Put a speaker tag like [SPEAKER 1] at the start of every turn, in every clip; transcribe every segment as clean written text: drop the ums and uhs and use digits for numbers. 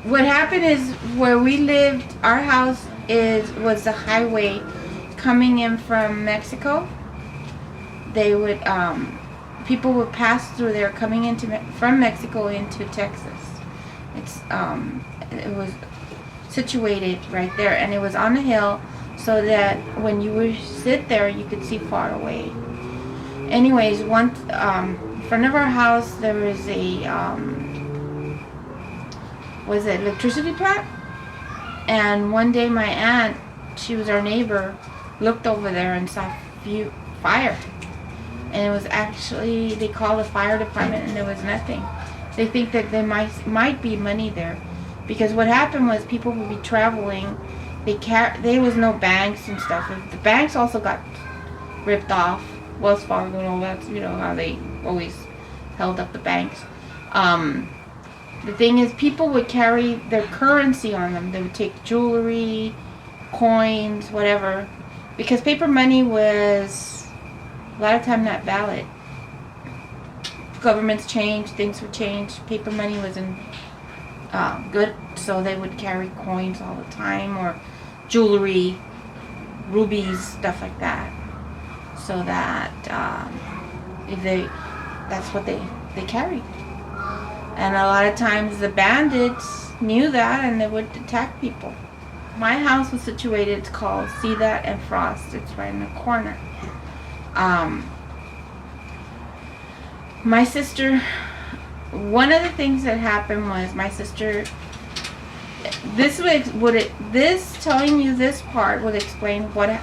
[SPEAKER 1] what happened is where we lived, our house was the highway coming in from Mexico. They would people would pass through there coming into from Mexico into Texas. It was situated right there, and it was on a hill, so that when you would sit there, you could see far away. Anyways, once in front of our house there was a was it electricity plant, and one day my aunt, she was our neighbor, looked over there and saw fire, and it was actually, they called the fire department and there was nothing. They think that there might be money there, because what happened was people would be traveling. There was no banks and stuff. The banks also got ripped off. Wells Fargo and all that. You know how they always held up the banks. The thing is, people would carry their currency on them. They would take jewelry, coins, whatever, because paper money was a lot of time not valid. Governments changed, things would change. Paper money wasn't good, so they would carry coins all the time, or jewelry, rubies, stuff like that. So that that's what they carried. And a lot of times the bandits knew that, and they would attack people. My house was situated, it's called See That and Frost. It's right in the corner. My sister, one of the things that happened was my sister, telling you this part would explain what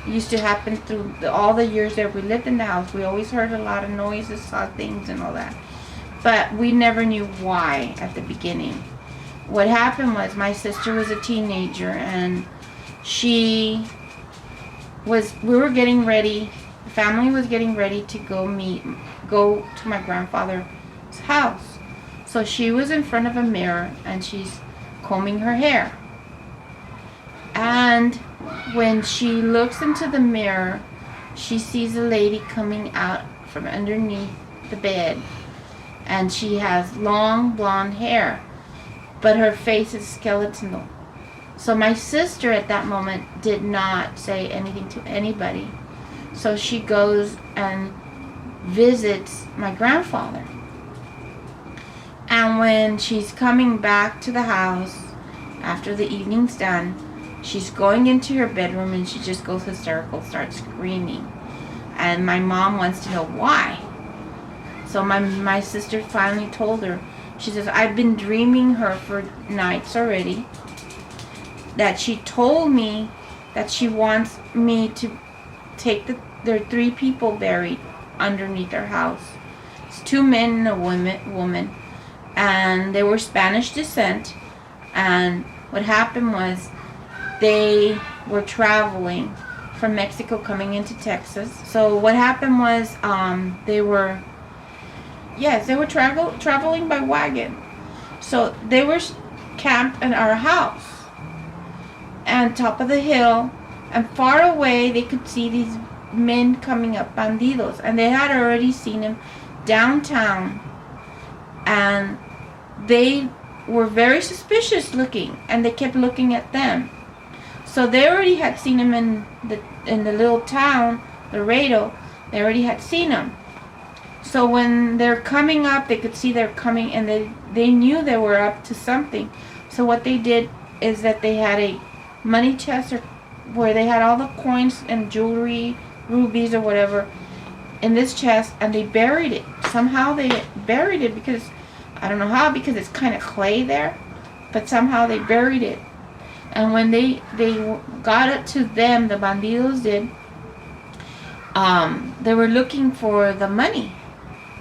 [SPEAKER 1] used to happen through all the years that we lived in the house. We always heard a lot of noises, saw things and all that, but we never knew why at the beginning. What happened was my sister was a teenager, and we were getting ready, the family was getting ready to go to my grandfather's house. So she was in front of a mirror and she's combing her hair. And when she looks into the mirror, she sees a lady coming out from underneath the bed, and she has long blonde hair, but her face is skeletal. So my sister at that moment did not say anything to anybody. So she goes and visits my grandfather. And when she's coming back to the house after the evening's done, she's going into her bedroom and she just goes hysterical, starts screaming. And my mom wants to know why. So my sister finally told her. She says, I've been dreaming her for nights already, that she told me that she wants me to take there are 3 people buried underneath her house. It's 2 men and a woman, and they were Spanish descent. And what happened was they were traveling from Mexico coming into Texas. So what happened was they were traveling by wagon. So they were camped in our house on top of the hill, and far away they could see these men coming up, bandidos, and they had already seen him downtown, and they were very suspicious looking, and they kept looking at them. So they already had seen him in the little town, Laredo. They already had seen him. So when they're coming up, they could see they're coming, and they knew they were up to something. So what they did is that they had a money chest where they had all the coins and jewelry, rubies or whatever, in this chest, and they buried it. Somehow they buried it, because I don't know how, because it's kind of clay there, but somehow they buried it. And when they got it to them, the bandidos did, they were looking for the money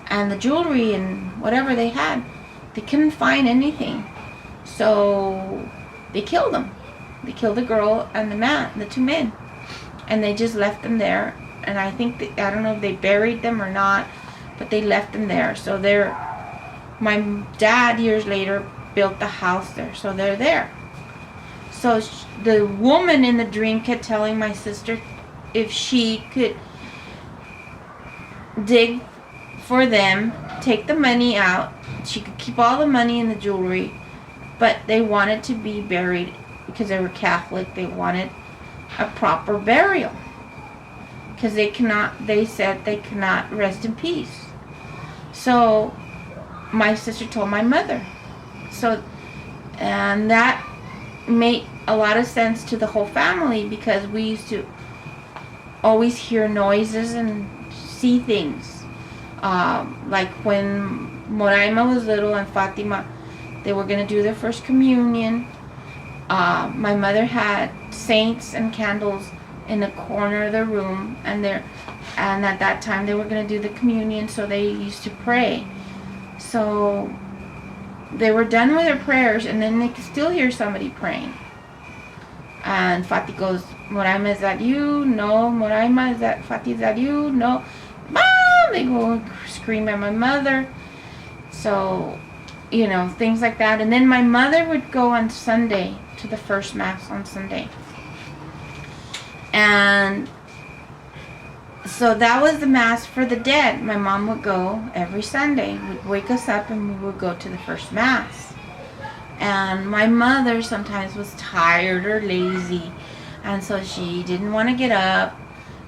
[SPEAKER 1] and the jewelry and whatever they had. They couldn't find anything, so they killed them. They killed the girl and the 2 men, and they just left them there. And I think I don't know if they buried them or not, but they left them there. So my dad years later built the house there, so they're there. So the woman in the dream kept telling my sister if she could dig for them, take the money out, she could keep all the money and the jewelry, but they wanted to be buried because they were Catholic. They wanted a proper burial because they said they cannot rest in peace. So my sister told my mother. So, and that made a lot of sense to the whole family because we used to always hear noises and see things. Like when Moraima was little and Fatima, they were going to do their first communion. My mother had saints and candles in the corner of the room, and at that time they were going to do the communion, so they used to pray. So they were done with their prayers, and then they could still hear somebody praying. And Fati goes, Moraima, is that you? No. Moraima, Fati, is that you? No. Mom! They go and scream at my mother. So, things like that. And then my mother would go on Sunday to the first Mass on Sunday. And so that was the Mass for the dead. My mom would go every Sunday, would wake us up, and we would go to the first Mass. And my mother sometimes was tired or lazy, and so she didn't want to get up.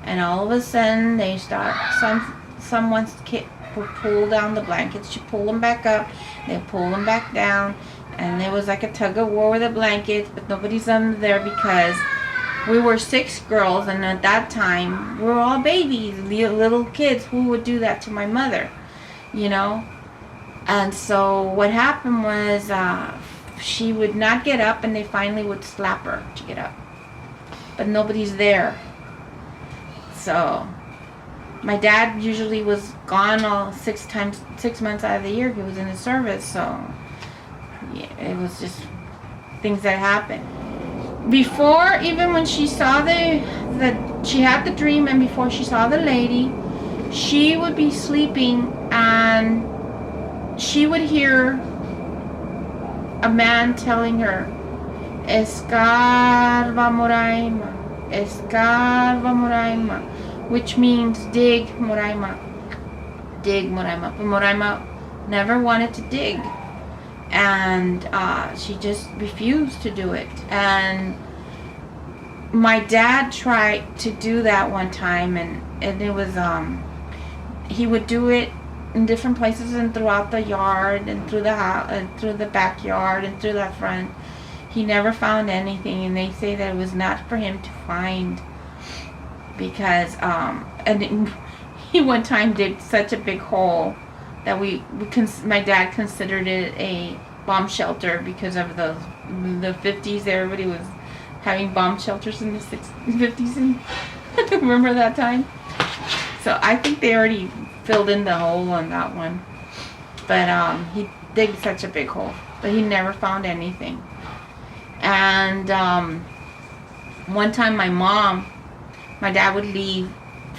[SPEAKER 1] And all of a sudden, someone's kid would pull down the blankets. She'd pull them back up, they'd pull them back down, and there was like a tug of war with the blankets, but nobody's under there because we were 6 girls, and at that time, we were all babies, little kids. Who would do that to my mother, And so what happened was she would not get up, and they finally would slap her to get up. But nobody's there. So my dad usually was gone all 6 months out of the year. He was in the service, so yeah, it was just things that happened. Before, even when she saw she had the dream, and before she saw the lady, she would be sleeping, and she would hear a man telling her, Escarba Moraima, Escarba Moraima, which means dig Moraima, dig Moraima. But Moraima never wanted to dig. And she just refused to do it. And my dad tried to do that one time, and it was he would do it in different places and throughout the yard and through the house and through the backyard and through the front. He never found anything, and they say that it was not for him to find because he one time did such a big hole that my dad considered it a bomb shelter because of the 50s. Everybody was having bomb shelters in the 50s, and remember that time? So I think they already filled in the hole on that one. But he digged such a big hole, but he never found anything. And one time my dad would leave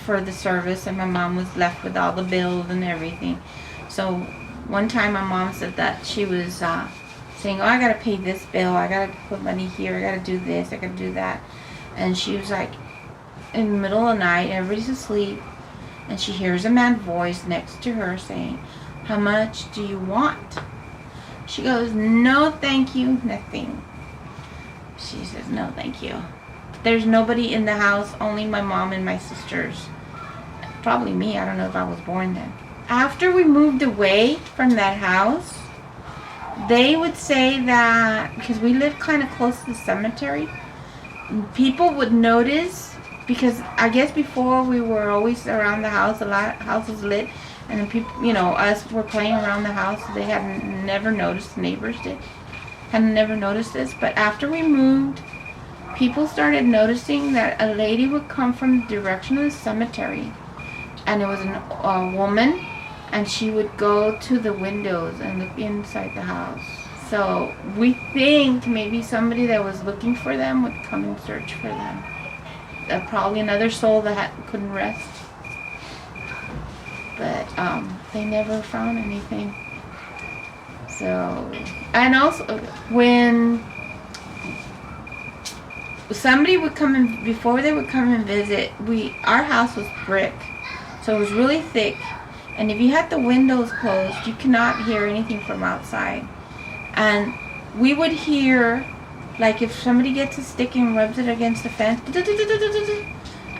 [SPEAKER 1] for the service, and my mom was left with all the bills and everything. So one time my mom said that she was saying, I gotta pay this bill, I gotta put money here, I gotta do this, I gotta do that. And she was like, in the middle of the night, everybody's asleep, and she hears a man's voice next to her saying, how much do you want? She goes, no thank you, nothing. She says, no thank you. There's nobody in the house, only my mom and my sisters. Probably me, I don't know if I was born then. After we moved away from that house, they would say that, because we lived kind of close to the cemetery, people would notice, because I guess before we were always around the house, a lot of houses lit, and then people, us were playing around the house, so they had never noticed, neighbors did, had never noticed this. But after we moved, people started noticing that a lady would come from the direction of the cemetery, and it was a woman, and she would go to the windows and look inside the house. So we think maybe somebody that was looking for them would come and search for them. Probably another soul that couldn't rest. But they never found anything. So, and also when somebody would come in, before they would come and visit, our house was brick, so it was really thick, and if you had the windows closed, you could not hear anything from outside. And we would hear, like if somebody gets a stick and rubs it against the fence,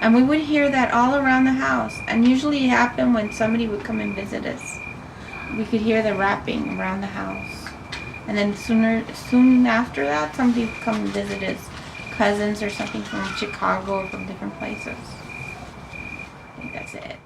[SPEAKER 1] and we would hear that all around the house. And usually it happened when somebody would come and visit us. We could hear the rapping around the house. And then soon after that, somebody would come and visit us. Cousins or something from Chicago or from different places. I think that's it.